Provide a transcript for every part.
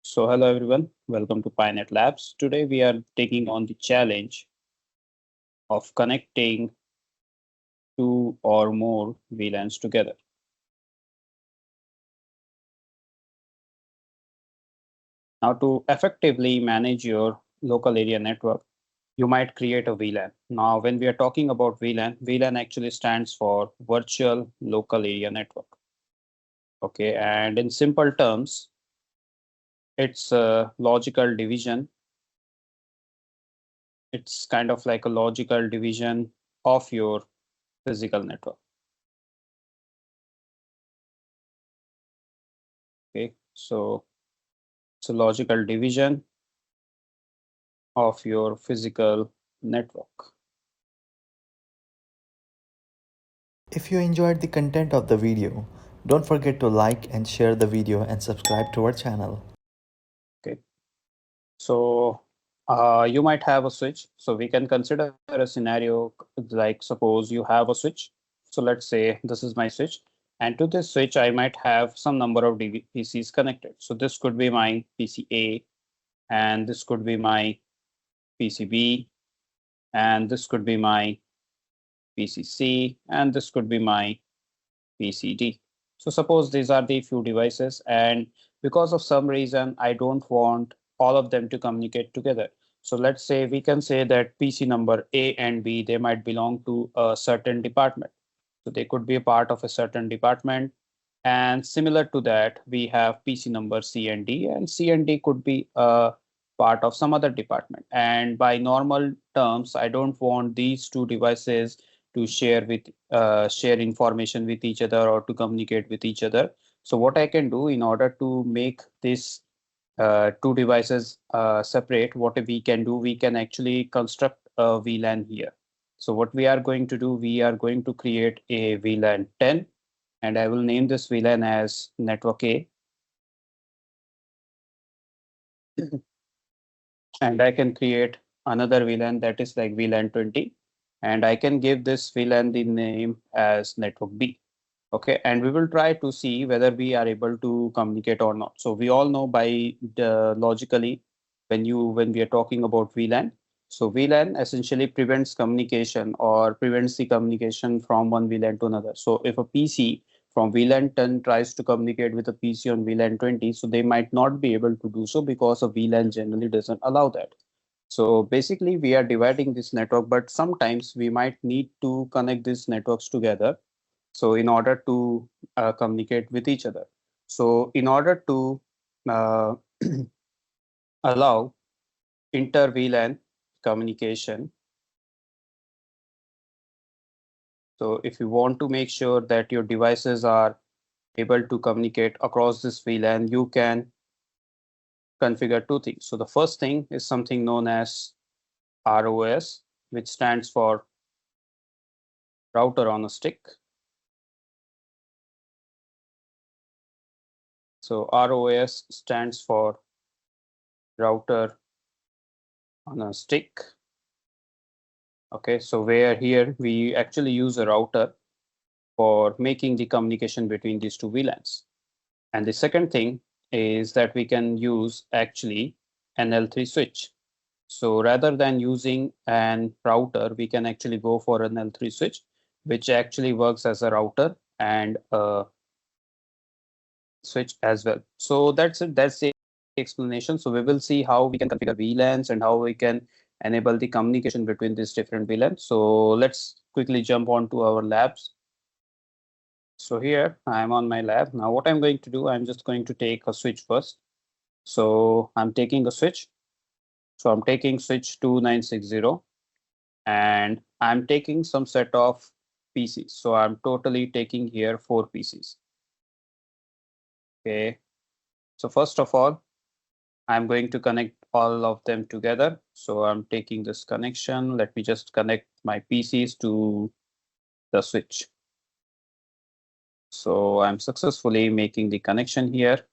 So hello everyone, welcome to PyNet Labs. Today we are taking on the challenge of connecting two or more VLANs together. Now to effectively manage your local area network, you might create a VLAN. Now when we are talking about VLAN, VLAN actually stands for Virtual Local Area Network. Okay, and in simple terms, it's a logical division. It's kind of like a logical division of your physical network. Okay, so it's a logical division of your physical network. If you enjoyed the content of the video, don't forget to like and share the video and subscribe to our channel. Okay, so you might have a switch. So we can consider a scenario like suppose you have a switch. So let's say this is my switch, and to this switch I might have some number of PCs connected. So this could be my PCA, and this could be my PCB, and this could be my PCC, and this could be my PCD. So suppose these are the few devices, and because of some reason, I don't want all of them to communicate together. So let's say we can say that PC number A and B, they might belong to a certain department. So they could be a part of a certain department. And similar to that, we have PC number C and C and D could be a part of some other department. And by normal terms, I don't want these two devices to share information with each other or to communicate with each other. So what I can do in order to make this two devices separate, what we can do, we can actually construct a VLAN here. So what we are going to do, we are going to create a VLAN 10, and I will name this VLAN as network A. And I can create another VLAN that is like VLAN 20, and I can give this VLAN the name as network B. Okay, and we will try to see whether we are able to communicate or not. So we all know by the logically when we are talking about VLAN, so VLAN essentially prevents communication or prevents the communication from one VLAN to another. So if a PC from VLAN 10 tries to communicate with a PC on VLAN 20, so they might not be able to do so because a VLAN generally doesn't allow that. So basically we are dividing this network, but sometimes we might need to connect these networks together, so in order to communicate with each other. So in order to uh, allow inter-VLAN communication, so if you want to make sure that your devices are able to communicate across this VLAN, you can configure two things. So the first thing is something known as ROS, which stands for router on a stick. So ROS stands for router on a stick. Okay, so where here we actually use a router for making the communication between these two VLANs. And the second thing is that we can use actually an L3 switch. So rather than using an router, we can actually go for an L3 switch, which actually works as a router and a switch as well. So that's it. That's the explanation. So we will see how we can configure VLANs and how we can enable the communication between these different VLANs. So let's quickly jump on to our labs. So here I'm on my lab. Now what I'm going to do, I'm just going to take a switch first. So I'm taking a switch. So I'm taking switch 2960, and I'm taking some set of PCs. So I'm totally taking here 4 PCs. Okay. So first of all, I'm going to connect all of them together. So I'm taking this connection. Let me just connect my PCs to the switch. So I'm successfully making the connection here.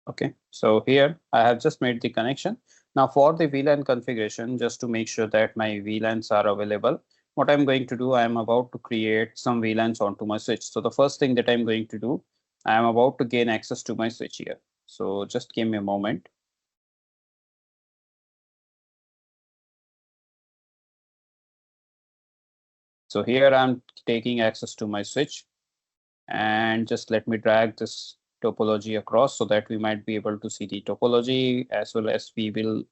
Okay, so here I have just made the connection. Now for the VLAN configuration, just to make sure that my VLANs are available, what I'm going to do, I'm about to create some VLANs onto my switch. So the first thing that I'm going to do, I'm about to gain access to my switch here. So just give me a moment. So here I'm taking access to my switch, and just let me drag this topology across so that we might be able to see the topology as well as we will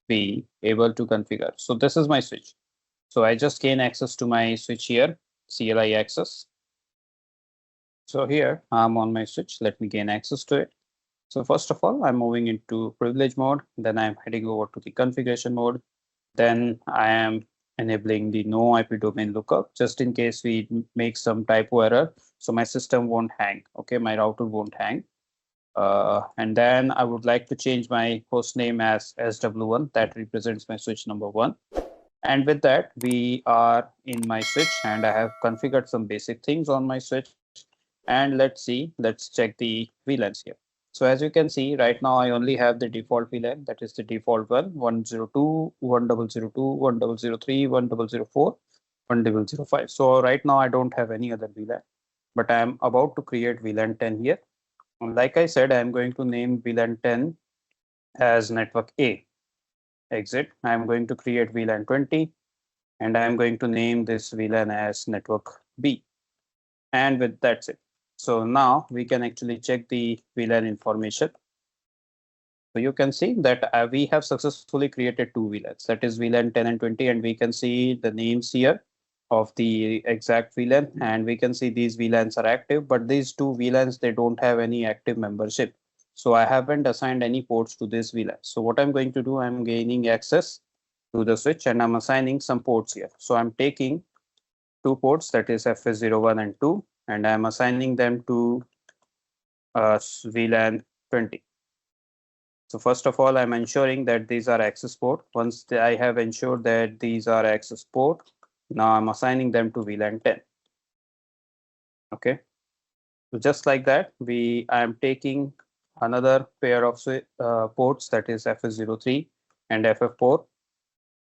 be able to configure. So this is my switch. So I just gain access to my switch here, CLI access. So here I'm on my switch. Let me gain access to it. So first of all, I'm moving into privilege mode. Then I'm heading over to the configuration mode. Then I am enabling the no IP domain lookup just in case we make some typo error. So my system won't hang. Okay, my router won't hang. And then I would like to change my host name as SW1. That represents my switch number 1. And with that, we are in my switch, and I have configured some basic things on my switch. And let's check the VLANs here. So as you can see, right now I only have the default VLAN, that is the default one, 102, 1002, 1003, 1004, 1005. So right now I don't have any other VLAN, but I'm about to create VLAN 10 here. And like I said, I'm going to name VLAN 10 as network A. Exit, I'm going to create VLAN 20, and I'm going to name this VLAN as network B. And with that's it. So now we can actually check the VLAN information. So you can see that we have successfully created two VLANs, that is VLAN 10 and 20, and we can see the names here of the exact VLAN, and we can see these VLANs are active, but these two VLANs, they don't have any active membership. So I haven't assigned any ports to this VLAN. So what I'm going to do, I'm gaining access to the switch and I'm assigning some ports here. So I'm taking two ports, that is FS01 and 2, and I'm assigning them to VLAN 20. So first of all, I'm ensuring that these are access port. Once I have ensured that these are access port, now I'm assigning them to VLAN 10. Okay. So just like that, I am taking another pair of ports, that is FS03 and FF4,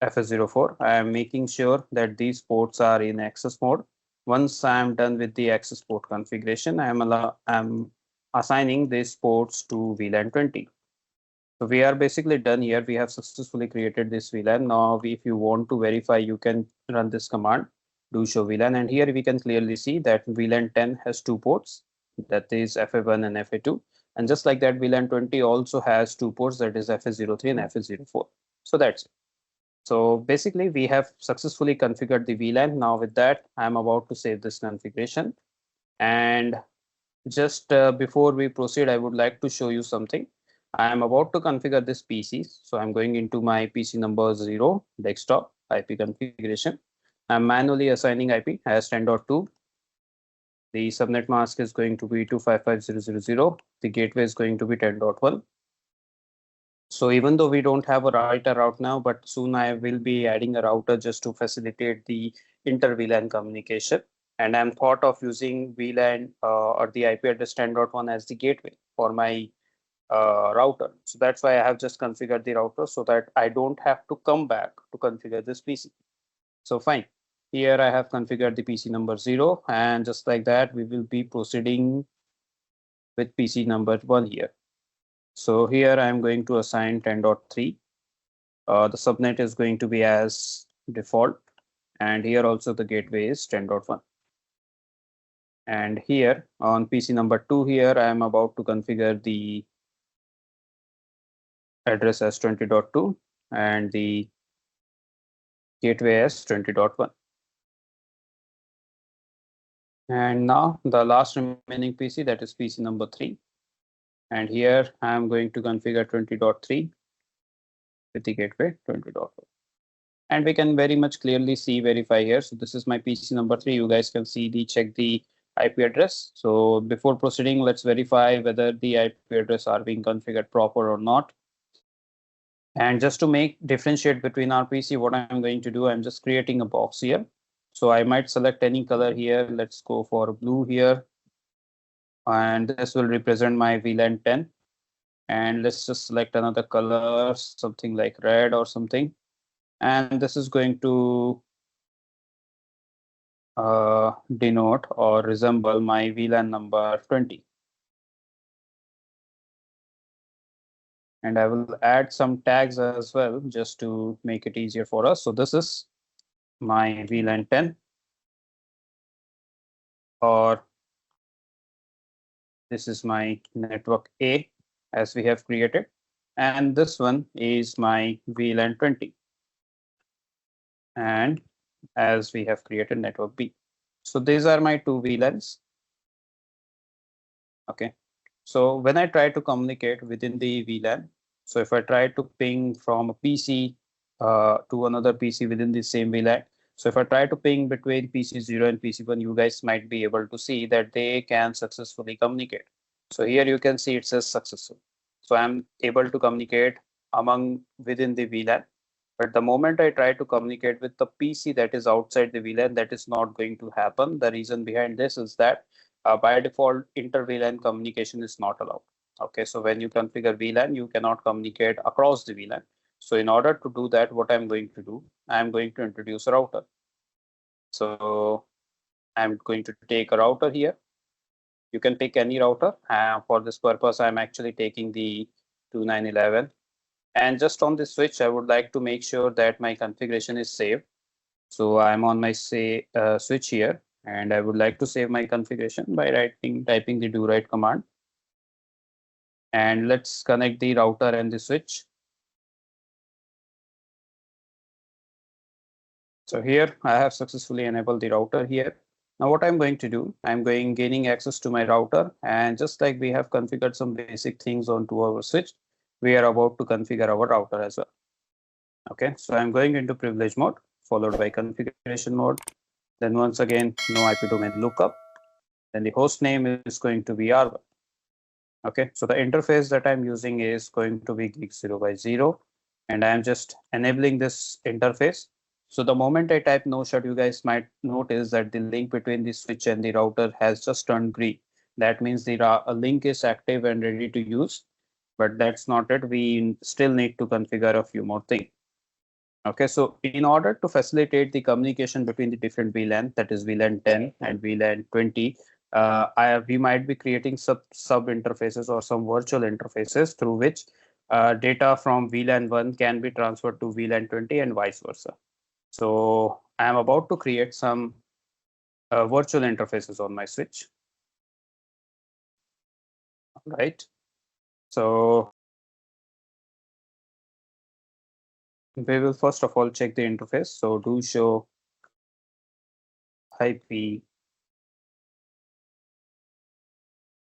FS04. I am making sure that these ports are in access mode. Once I am done with the access port configuration, I'm assigning these ports to VLAN 20. So we are basically done here. We have successfully created this VLAN. Now, if you want to verify, you can run this command, do show VLAN. And here we can clearly see that VLAN 10 has two ports, that is FA1 and FA2. And just like that, VLAN 20 also has two ports, that is FA03 and FA04. So that's it. So basically, we have successfully configured the VLAN. Now with that, I'm about to save this configuration. And just before we proceed, I would like to show you something. I am about to configure this PC. So I'm going into my PC number 0, desktop, IP configuration. I'm manually assigning IP as 10.2. The subnet mask is going to be 255.0.0.0. The gateway is going to be 10.1. So even though we don't have a router right now, but soon I will be adding a router just to facilitate the inter-VLAN communication. And I'm thought of using VLAN or the IP address 10.1 as the gateway for my router. So that's why I have just configured the router so that I don't have to come back to configure this PC. So fine. Here I have configured the PC number 0, and just like that, we will be proceeding with PC number 1 here. So here I am going to assign 10.3. The subnet is going to be as default, and here also the gateway is 10.1. And here on PC number 2, here I am about to configure the address as 20.2 and the gateway as 20.1. And now the last remaining PC, that is PC number 3. And here I am going to configure 20.3 with the gateway 20.1. And we can very much clearly see verify here. So this is my PC number 3. You guys can see check the IP address. So before proceeding, let's verify whether the IP address are being configured proper or not. And just to make differentiate between our PC, what I'm going to do, I'm just creating a box here. So I might select any color here. Let's go for blue here. And this will represent my VLAN 10. And let's just select another color, something like red or something. And this is going to denote or resemble my VLAN number 20. And I will add some tags as well, just to make it easier for us. So this is my VLAN 10, or this is my network A as we have created. And this one is my VLAN 20. And as we have created network B. So these are my two VLANs. Okay. So when I try to communicate within the VLAN, so if I try to ping from a PC to another PC within the same VLAN, so if I try to ping between PC0 and PC1, you guys might be able to see that they can successfully communicate. So here you can see it says successful. So I'm able to communicate among within the VLAN. But the moment I try to communicate with the PC that is outside the VLAN, that is not going to happen. The reason behind this is that by default, inter-VLAN communication is not allowed. Okay, so when you configure VLAN, you cannot communicate across the VLAN. So in order to do that, what I'm going to do, I'm going to introduce a router. So I'm going to take a router here. You can pick any router. For this purpose, I'm actually taking the 2911. And just on this switch, I would like to make sure that my configuration is saved. So I'm on my switch here, and I would like to save my configuration by typing the do write command. And let's connect the router and the switch. So here I have successfully enabled the router here. Now what I'm going to do, I'm gaining access to my router, and just like we have configured some basic things onto our switch, we are about to configure our router as well. Okay, so I'm going into privilege mode, followed by configuration mode. Then once again, no IP domain lookup. Then the host name is going to be R1. Okay, so the interface that I'm using is going to be gig 0 by 0, and I'm just enabling this interface. So the moment I type no shut, you guys might notice that the link between the switch and the router has just turned green. That means the link is active and ready to use, but that's not it. We still need to configure a few more things. Okay, so in order to facilitate the communication between the different VLAN, that is VLAN 10 and VLAN 20, we might be creating sub interfaces or some virtual interfaces through which data from VLAN 1 can be transferred to VLAN 20 and vice versa. So I'm about to create some virtual interfaces on my switch. Right. So we will first of all check the interface. So do show IP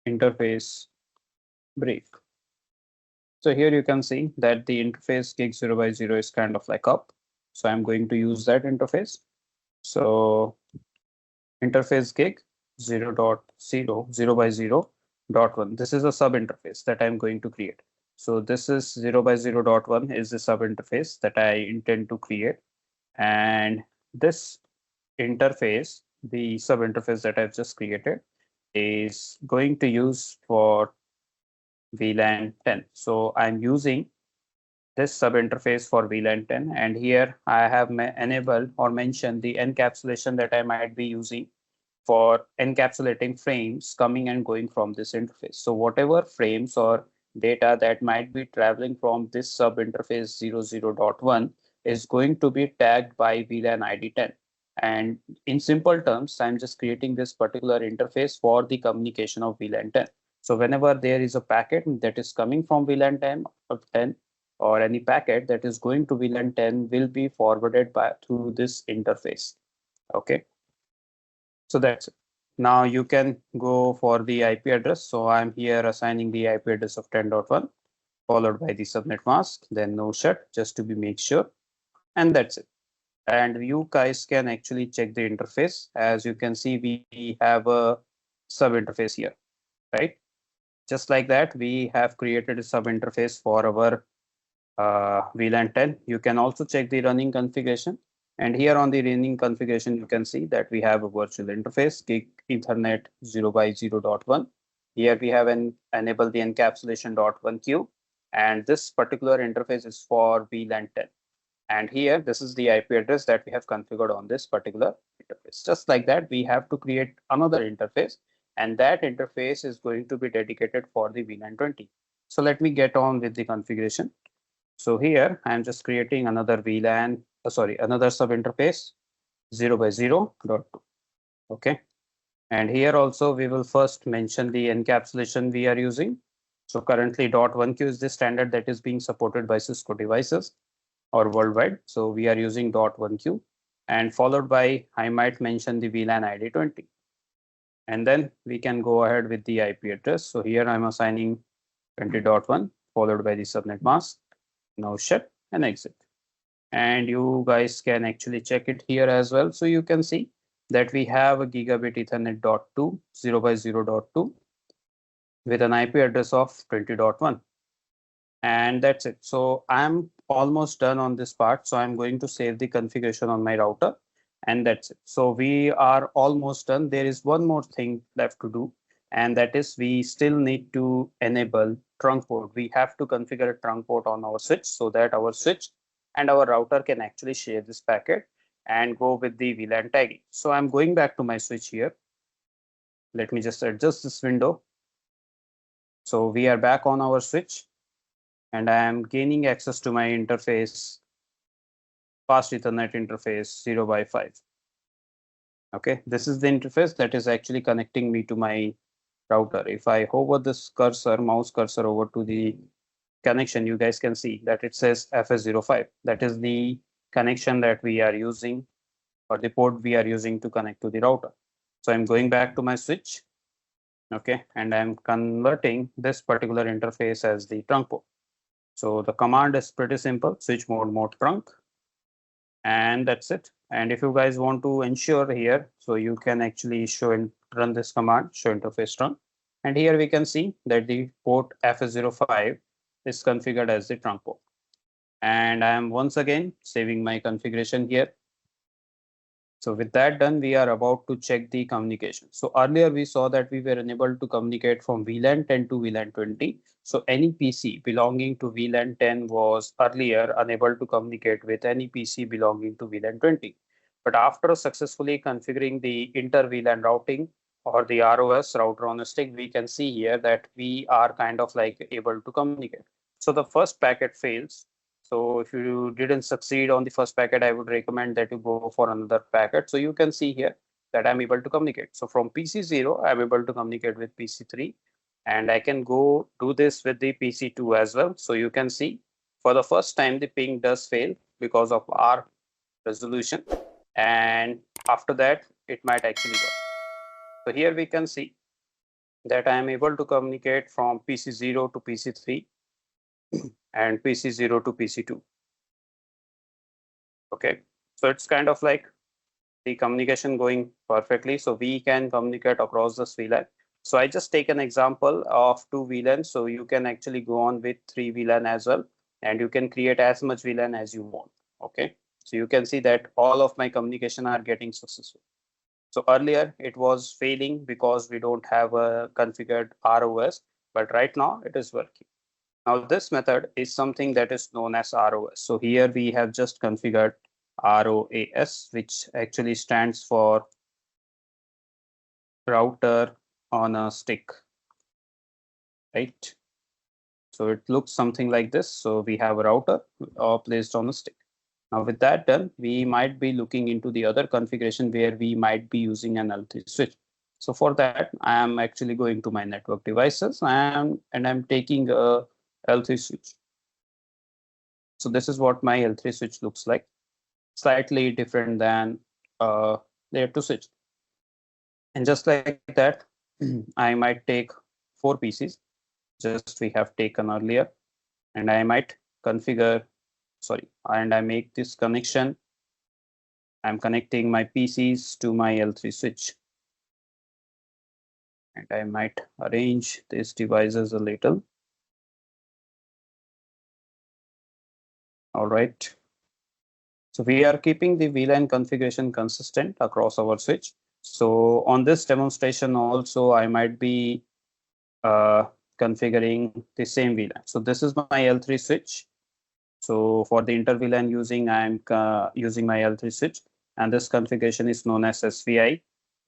interface brief. So here you can see that the interface gig 0 by 0 is kind of like up. So I'm going to use that interface. So interface gig 0.0 by 0.1. This is a sub interface that I'm going to create. So this is 0 by 0.1 is the sub interface that I intend to create. And this interface, the sub interface that I've just created, is going to use for VLAN 10. So I'm using this sub interface for VLAN 10, and here I have enabled or mentioned the encapsulation that I might be using for encapsulating frames coming and going from this interface. So whatever frames or data that might be traveling from this sub interface 00.1 is going to be tagged by VLAN ID 10. And in simple terms, I'm just creating this particular interface for the communication of VLAN 10. So whenever there is a packet that is coming from VLAN 10 or any packet that is going to VLAN 10 will be forwarded through this interface. Okay. So that's it. Now you can go for the IP address. So I'm here assigning the IP address of 10.1 followed by the subnet mask, then no shut just to be make sure. And that's it. And you guys can actually check the interface. As you can see, we have a sub interface here, right? Just like that, we have created a sub interface for our VLAN 10. You can also check the running configuration. And here on the running configuration, you can see that we have a virtual interface, gig Ethernet 0 by 0.1. Here we have enable the encapsulation.1 queue, and this particular interface is for VLAN 10. And here, this is the IP address that we have configured on this particular interface. Just like that, we have to create another interface, and that interface is going to be dedicated for the VLAN 20. So let me get on with the configuration. So here, I'm just creating another VLAN, another sub interface 0x0.2. Okay. And here also, we will first mention the encapsulation we are using. So currently .1q is the standard that is being supported by Cisco devices or worldwide. So we are using .1q, and followed by, I might mention the VLAN ID 20. And then we can go ahead with the IP address. So here I'm assigning 20.1 followed by the subnet mask. Now shut and exit. And you guys can actually check it here as well. So you can see that we have a gigabit Ethernet .2 0x0.2 with an IP address of 20.1. And that's it. So I'm almost done on this part. So I'm going to save the configuration on my router, and that's it. So we are almost done. There is one more thing left to do, and that is we still need to enable trunk port. We have to configure a trunk port on our switch so that our switch and our router can actually share this packet and go with the VLAN tagging. So I'm going back to my switch here. Let me just adjust this window. So we are back on our switch, and I am gaining access to my interface, fast Ethernet interface 0x5. Okay, this is the interface that is actually connecting me to my router. If I hover this cursor, mouse cursor over to the connection, you guys can see that it says FS05. That is the connection that we are using, or the port we are using to connect to the router. So I'm going back to my switch. Okay, and I'm converting this particular interface as the trunk port. So the command is pretty simple, switch mode trunk, and that's it. And if you guys want to ensure here, so you can actually show and run this command, show interface trunk. And here we can see that the port FS05 is configured as the trunk port. And I am once again saving my configuration here. So with that done, we are about to check the communication. So earlier we saw that we were unable to communicate from VLAN 10 to VLAN 20. So any PC belonging to VLAN 10 was earlier unable to communicate with any PC belonging to VLAN 20. But after successfully configuring the inter-VLAN routing or the ROS, router on a stick, we can see here that we are kind of like able to communicate. So the first packet fails. So if you didn't succeed on the first packet, I would recommend that you go for another packet. So you can see here that I'm able to communicate. So from PC0, I'm able to communicate with PC3, and I can go do this with the PC2 as well. So you can see for the first time, the ping does fail because of our resolution. And after that, it might actually work. So here we can see that I am able to communicate from PC0 to PC3 and PC0 to PC2. Okay, so it's kind of like the communication going perfectly. So we can communicate across this VLAN. So I just take an example of 2 VLAN. So you can actually go on with 3 VLAN as well, and you can create as much VLAN as you want. Okay, so you can see that all of my communication are getting successful. So earlier it was failing because we don't have a configured ROS, but right now it is working. Now this method is something that is known as ROS. So here we have just configured ROAS, which actually stands for router on a stick, right? So it looks something like this. So we have a router placed on a stick. Now with that done, we might be looking into the other configuration where we might be using an L3 switch. So for that, I am actually going to my network devices and I'm taking a L3 switch. So this is what my L3 switch looks like, slightly different than layer 2 switch. And just like that, I might take 4 PCs, just we have taken earlier, and I might configure, and I make this connection. I'm connecting my PCs to my L3 switch. And I might arrange these devices a little. All right. So we are keeping the VLAN configuration consistent across our switch. So on this demonstration also, I might be configuring the same VLAN. So this is my L3 switch. So for the inter VLAN using, I'm using my L3 switch, and this configuration is known as SVI,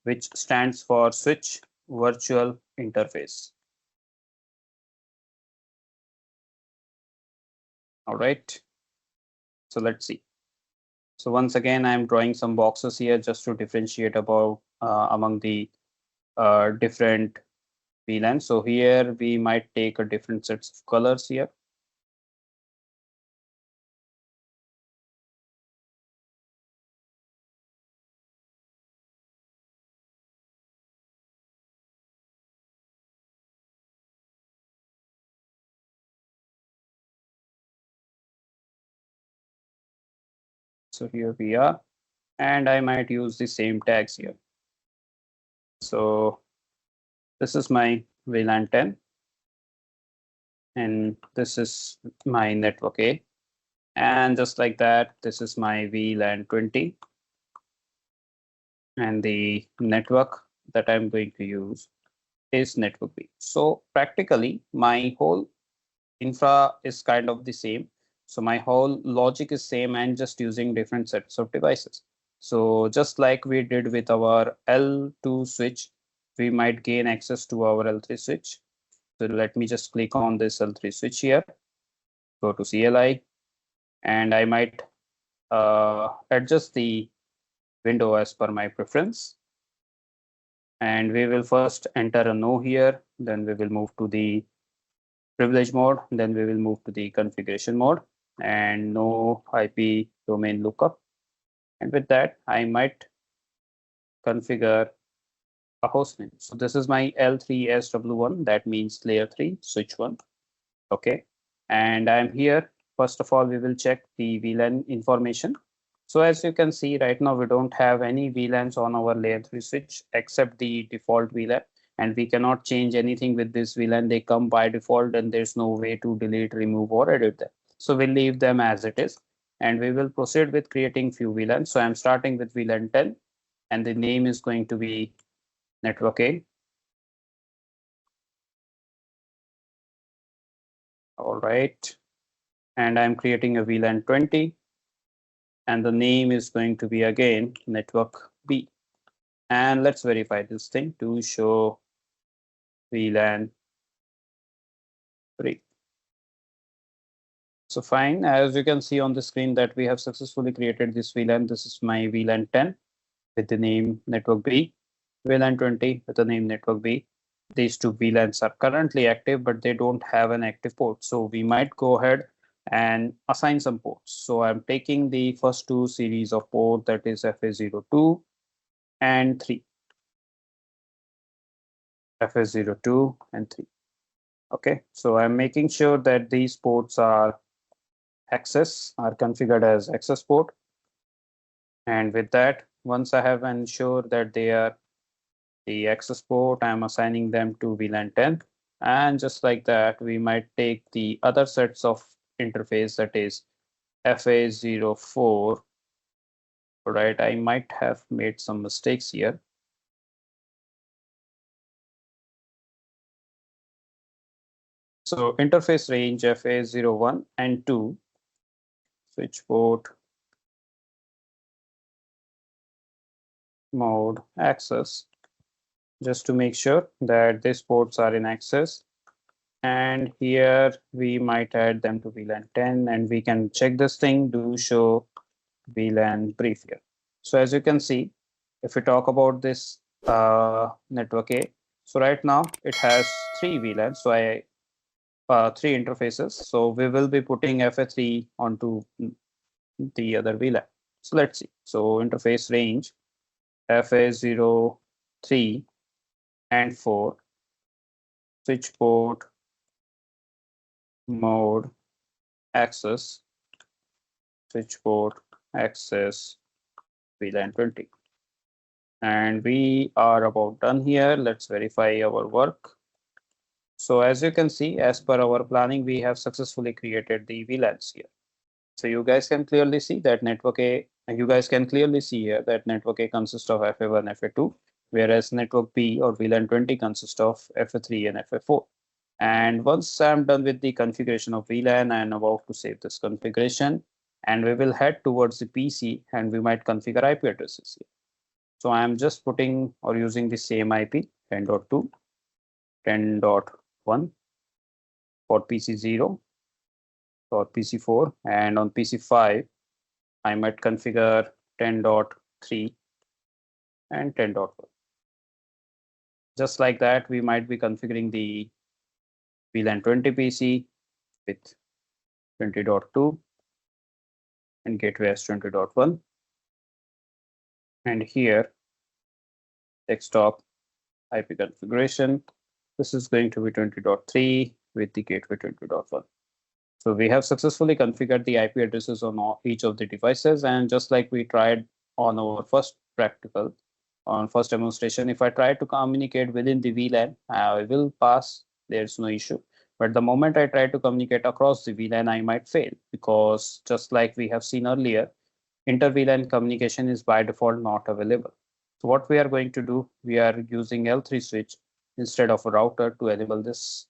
which stands for Switch Virtual Interface. All right. So let's see. So once again, I'm drawing some boxes here just to differentiate about among the different VLANs. So here we might take a different sets of colors here. So here we are, and I might use the same tags here. So this is my VLAN 10, and this is my network A. And just like that, this is my VLAN 20. And the network that I'm going to use is network B. So practically, my whole infra is kind of the same. So my whole logic is same and just using different sets of devices. So just like we did with our L2 switch, we might gain access to our L3 switch. So let me just click on this L3 switch here, go to CLI, and I might adjust the window as per my preference. And we will first enter a no here, then we will move to the privilege mode, then we will move to the configuration mode and no IP domain lookup. And with that, I might configure a host name. So this is my L3SW1, that means layer 3 switch 1. Okay. And I'm here. First of all, we will check the VLAN information. So as you can see right now, we don't have any VLANs on our layer 3 switch except the default VLAN. And we cannot change anything with this VLAN. They come by default and there's no way to delete, remove, or edit them. So we'll leave them as it is. And we will proceed with creating few VLANs. So I'm starting with VLAN 10, and the name is going to be network A. All right. And I'm creating a VLAN 20. And the name is going to be again network B. And let's verify this thing to show VLAN 3. So fine, as you can see on the screen that we have successfully created this VLAN. This is my VLAN 10 with the name network B, VLAN 20 with the name network B. These two VLANs are currently active, but they don't have an active port. So we might go ahead and assign some ports. So I'm taking the first two series of port, that is FA02 and 3. FA02 and 3. Okay, so I'm making sure that these ports are configured as access port. And with that, once I have ensured that they are the access port, I'm assigning them to VLAN 10. And just like that, we might take the other sets of interface, that is FA04. Right, I might have made some mistakes here. So interface range FA01 and 2, switch port mode access, just to make sure that these ports are in access. And here we might add them to VLAN 10, and we can check this thing, do show VLAN brief here. So as you can see, if we talk about this network A, so right now it has 3 VLANs, so 3 interfaces. So we will be putting FA3 onto the other VLAN. So let's see. So interface range FA03 and 4, switch port mode access, switch port access VLAN 20. And we are about done here. Let's verify our work. So as you can see, as per our planning, we have successfully created the VLANs here. So you guys can clearly see that network A, you guys can clearly see here that network A consists of FA1, FA2, whereas network B or VLAN 20 consists of FA3 and FA4. And once I'm done with the configuration of VLAN, I'm about to save this configuration, and we will head towards the PC and we might configure IP addresses here. So I'm just putting or using the same IP 10.2, 10.1 for PC0 or PC4, and on PC5, I might configure 10.3 and 10.1. Just like that, we might be configuring the VLAN 20 PC with 20.2 and gateway as 20.1. And here, desktop IP configuration, this is going to be 20.3 with the gateway 20.1. So we have successfully configured the IP addresses on each of the devices. And just like we tried on our first practical, on first demonstration, if I try to communicate within the VLAN, I will pass, there's no issue. But the moment I try to communicate across the VLAN, I might fail, because just like we have seen earlier, inter-VLAN communication is by default not available. So what we are going to do, we are using L3 switch instead of a router to enable this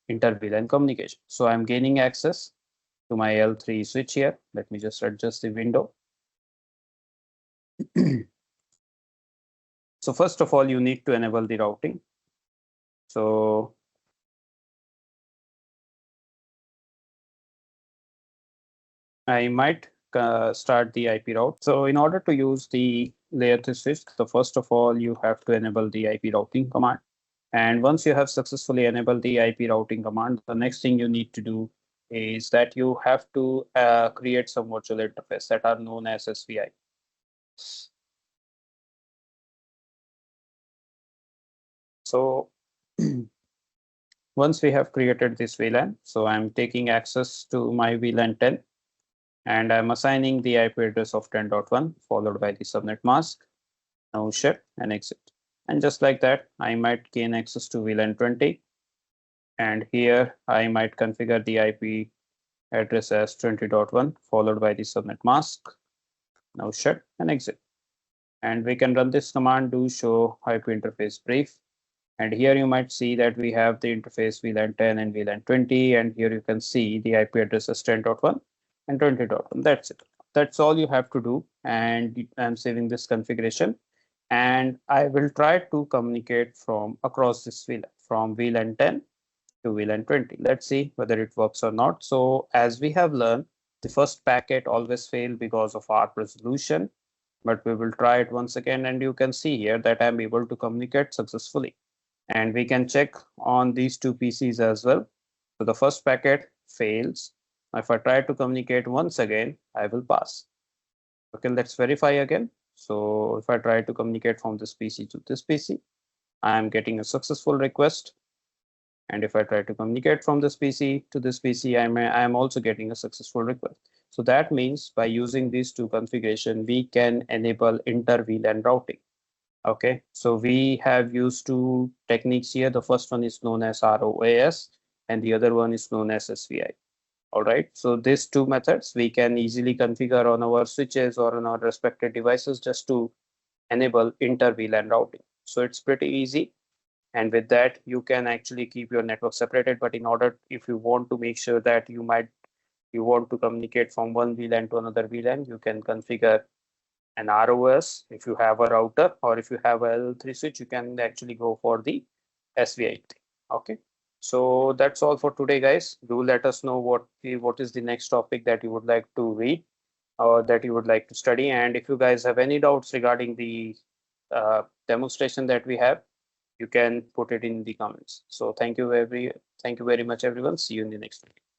inter-VLAN communication. So I'm gaining access to my L3 switch here. Let me just adjust the window. So first of all, you need to enable the routing. So I might start the IP route. So in order to use the layer 3 switch, so first of all, you have to enable the IP routing command. And once you have successfully enabled the IP routing command, the next thing you need to do is that you have to create some virtual interface that are known as SVI. So once we have created this VLAN, so I'm taking access to my VLAN 10, and I'm assigning the IP address of 10.1 followed by the subnet mask. Now ship and exit. And just like that, I might gain access to VLAN 20. And here I might configure the IP address as 20.1 followed by the subnet mask. Now shut and exit. And we can run this command, do show IP interface brief. And here you might see that we have the interface VLAN 10 and VLAN 20. And here you can see the IP address is 10.1 and 20.1. That's it. That's all you have to do. And I'm saving this configuration. And I will try to communicate from across this VLAN, from VLAN 10 to VLAN 20. Let's see whether it works or not. So as we have learned, the first packet always fails because of ARP resolution, but we will try it once again, and you can see here that I'm able to communicate successfully. And we can check on these two PCs as well. So the first packet fails. If I try to communicate once again, I will pass. Okay, let's verify again. So if I try to communicate from this PC to this PC, I am getting a successful request. And if I try to communicate from this PC to this PC, I am also getting a successful request. So that means by using these two configuration, we can enable inter-VLAN routing. Okay, so we have used two techniques here. The first one is known as ROAS, and the other one is known as SVI. All right, so these two methods we can easily configure on our switches or on our respective devices just to enable inter-VLAN routing. So it's pretty easy. And with that, you can actually keep your network separated. But in order, if you want to make sure that you want to communicate from one VLAN to another VLAN, you can configure an ROS if you have a router, or if you have a L3 switch, you can actually go for the SVI. Okay. So that's all for today, guys. Do let us know what is the next topic that you would like to read or that you would like to study. And if you guys have any doubts regarding the demonstration that we have, you can put it in the comments. So thank you very much, everyone. See you in the next video.